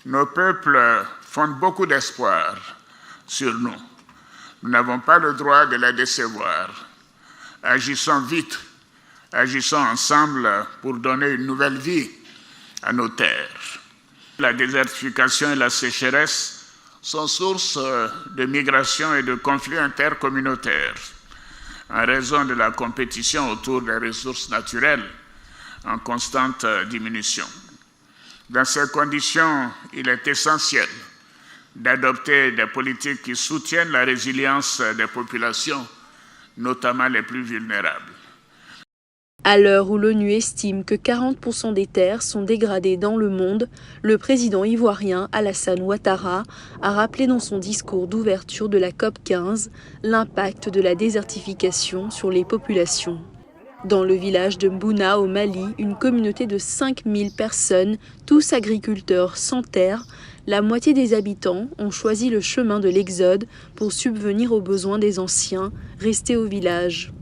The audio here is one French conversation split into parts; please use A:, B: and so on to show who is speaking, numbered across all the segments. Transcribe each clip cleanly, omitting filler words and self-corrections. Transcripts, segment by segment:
A: Nos peuples fondent beaucoup d'espoir sur nous. Nous n'avons pas le droit de les décevoir. Agissons vite, agissons ensemble pour donner une nouvelle vie à nos terres. La désertification et la sécheresse sont source de migration et de conflits intercommunautaires en raison de la compétition autour des ressources naturelles en constante diminution. Dans ces conditions, il est essentiel d'adopter des politiques qui soutiennent la résilience des populations, notamment les plus vulnérables.
B: À l'heure où l'ONU estime que 40% des terres sont dégradées dans le monde, le président ivoirien Alassane Ouattara a rappelé dans son discours d'ouverture de la COP15 l'impact de la désertification sur les populations. Dans le village de Mbouna au Mali, une communauté de 5000 personnes, tous agriculteurs sans terre, la moitié des habitants ont choisi le chemin de l'exode pour subvenir aux besoins des anciens restés au village.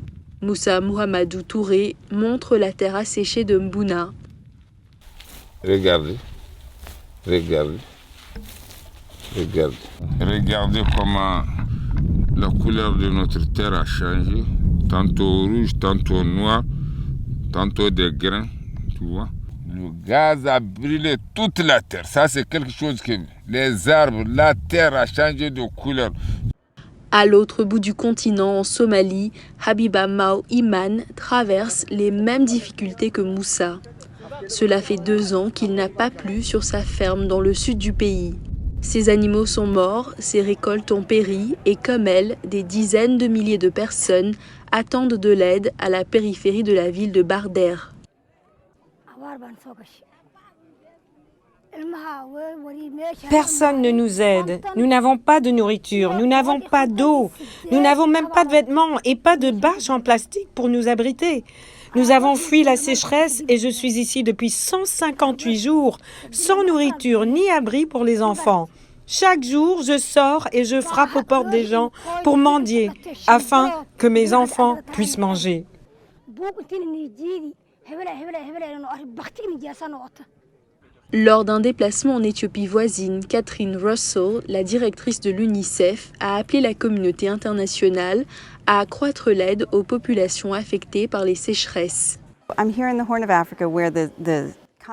B: Moussa Mouhamadou Touré montre la terre asséchée de Mbouna.
C: Regardez, regardez, regardez. Regardez comment la couleur de notre terre a changé. Tantôt rouge, tantôt noir, tantôt des grains, tu vois. Le gaz a brûlé toute la terre. Ça, c'est quelque chose que les arbres, la terre a changé de couleur.
B: À l'autre bout du continent, en Somalie, Habiba Mao Iman traverse les mêmes difficultés que Moussa. Cela fait 2 ans qu'il n'a pas plu sur sa ferme dans le sud du pays. Ses animaux sont morts, ses récoltes ont péri et comme elle, des dizaines de milliers de personnes attendent de l'aide à la périphérie de la ville de Barder.
D: Personne ne nous aide. Nous n'avons pas de nourriture, nous n'avons pas d'eau, nous n'avons même pas de vêtements et pas de bâches en plastique pour nous abriter. Nous avons fui la sécheresse et je suis ici depuis 158 jours, sans nourriture ni abri pour les enfants. Chaque jour, je sors et je frappe aux portes des gens pour mendier, afin que mes enfants puissent manger.
B: Lors d'un déplacement en Éthiopie voisine, Catherine Russell, la directrice de l'UNICEF, a appelé la communauté internationale à accroître l'aide aux populations affectées par les sécheresses.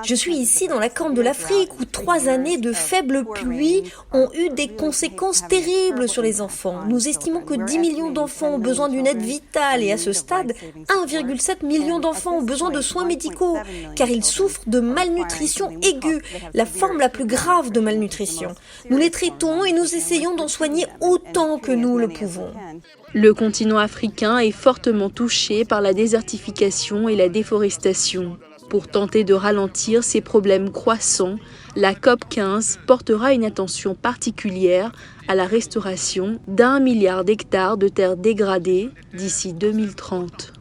E: Je suis ici dans la Corne de l'Afrique où 3 années de faibles pluies ont eu des conséquences terribles sur les enfants. Nous estimons que 10 millions d'enfants ont besoin d'une aide vitale et à ce stade, 1,7 million d'enfants ont besoin de soins médicaux car ils souffrent de malnutrition aiguë, la forme la plus grave de malnutrition. Nous les traitons et nous essayons d'en soigner autant que nous le pouvons.
B: Le continent africain est fortement touché par la désertification et la déforestation. Pour tenter de ralentir ces problèmes croissants, la COP15 portera une attention particulière à la restauration d'1 milliard d'hectares de terres dégradées d'ici 2030.